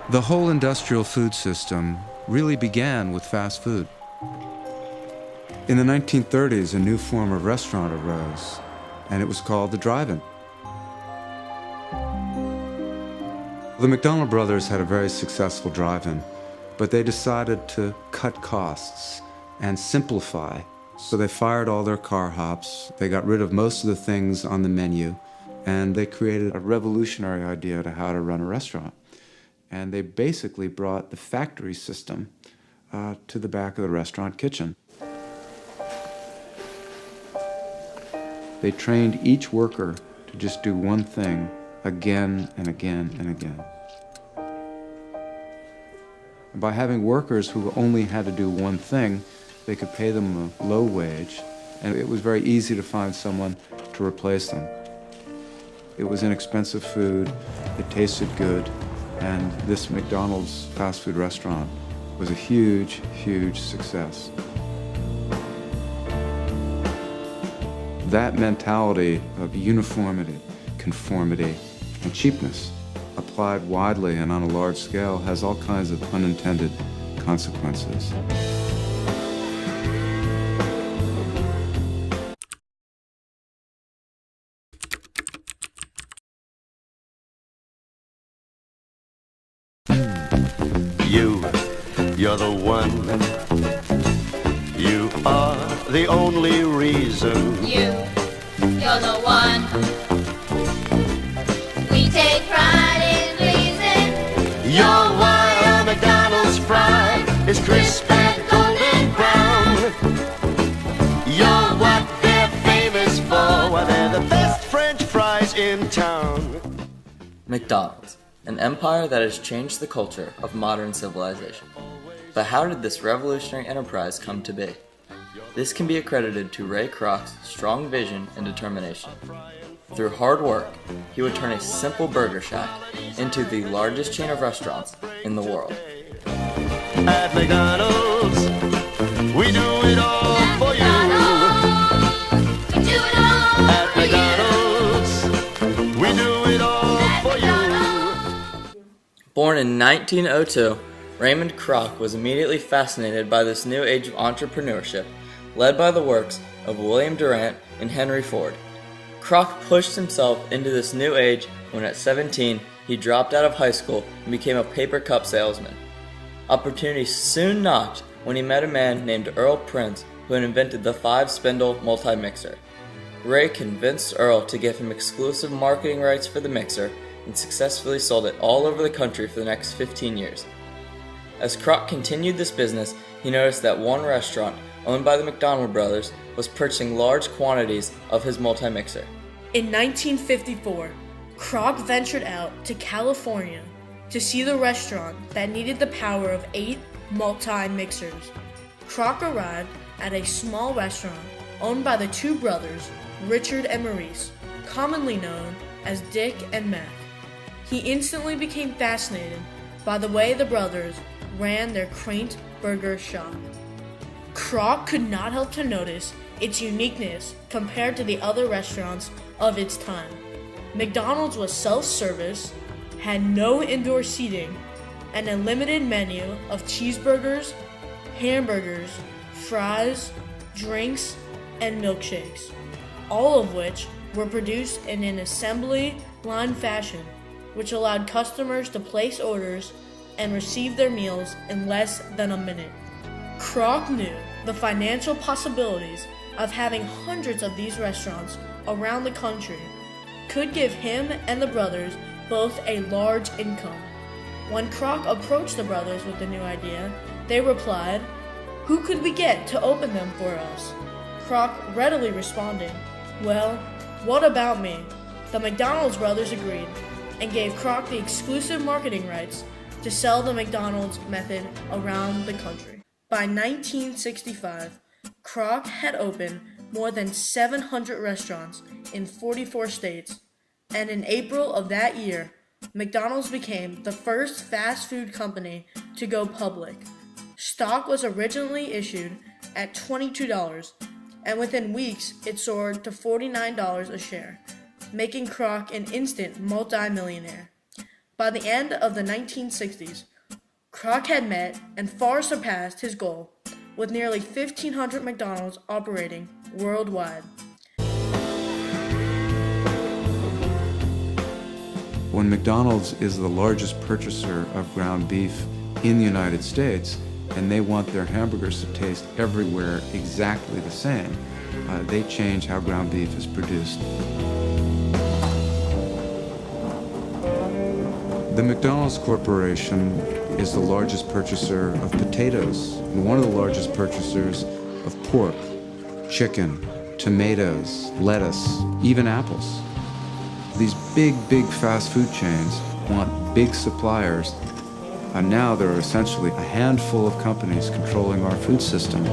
The whole industrial food system really began with fast food. In the 1930s, a new form of restaurant arose, and it was called the drive-in. The McDonald brothers had a very successful drive-in, but they decided to cut costs and simplify. So they fired all their car hops, they got rid of most of the things on the menu, and they created a revolutionary idea to how to run a restaurant. And they basically brought the factory system to the back of the restaurant kitchen. They trained each worker to just do one thing again and again and again. And by having workers who only had to do one thing, they could pay them a low wage, and it was very easy to find someone to replace them. It was inexpensive food, it tasted good, and this McDonald's fast food restaurant was a huge, huge success. That mentality of uniformity, conformity, and cheapness applied widely and on a large scale has all kinds of unintended consequences. You're the one. You are the only reason. You're the one. We take pride in pleasing. You're why a McDonald's fry is crisp and golden brown. You're what they're famous for. Why, they're the best French fries in town. McDonald's, an empire that has changed the culture of modern civilization. But how did this revolutionary enterprise come to be? This can be accredited to Ray Kroc's strong vision and determination. Through hard work, he would turn a simple burger shack into the largest chain of restaurants in the world. At McDonald's, we do it all for you. We do it all At McDonald's, we do it all for you. Born in 1902, Raymond Kroc was immediately fascinated by this new age of entrepreneurship, led by the works of William Durant and Henry Ford. Kroc pushed himself into this new age when at 17 he dropped out of high school and became a paper cup salesman. Opportunity soon knocked when he met a man named Earl Prince who had invented the 5-spindle multi-mixer. Ray convinced Earl to give him exclusive marketing rights for the mixer and successfully sold it all over the country for the next 15 years. As Kroc continued this business, he noticed that one restaurant, owned by the McDonald brothers, was purchasing large quantities of his multi-mixer. In 1954, Kroc ventured out to California to see the restaurant that needed the power of 8 multi-mixers. Kroc arrived at a small restaurant owned by the two brothers, Richard and Maurice, commonly known as Dick and Mac. He instantly became fascinated by the way the brothers ran their quaint burger shop. Kroc could not help to notice its uniqueness compared to the other restaurants of its time. McDonald's was self-service, had no indoor seating, and a limited menu of cheeseburgers, hamburgers, fries, drinks, and milkshakes, all of which were produced in an assembly line fashion, which allowed customers to place orders and receive their meals in less than a minute. Kroc knew the financial possibilities of having hundreds of these restaurants around the country could give him and the brothers both a large income. When Kroc approached the brothers with the new idea, they replied, "Who could we get to open them for us?" Kroc readily responded, "Well, what about me?" The McDonald's brothers agreed and gave Kroc the exclusive marketing rights to sell the McDonald's method around the country. By 1965, Kroc had opened more than 700 restaurants in 44 states, and in April of that year, McDonald's became the first fast food company to go public. Stock was originally issued at $22, and within weeks it soared to $49 a share, making Kroc an instant multi-millionaire. By the end of the 1960s, Kroc had met and far surpassed his goal, with nearly 1,500 McDonald's operating worldwide. When McDonald's is the largest purchaser of ground beef in the United States, and they want their hamburgers to taste everywhere exactly the same, they change how ground beef is produced. The McDonald's Corporation is the largest purchaser of potatoes, and one of the largest purchasers of pork, chicken, tomatoes, lettuce, even apples. These big fast food chains want big suppliers, and now there are essentially a handful of companies controlling our food system.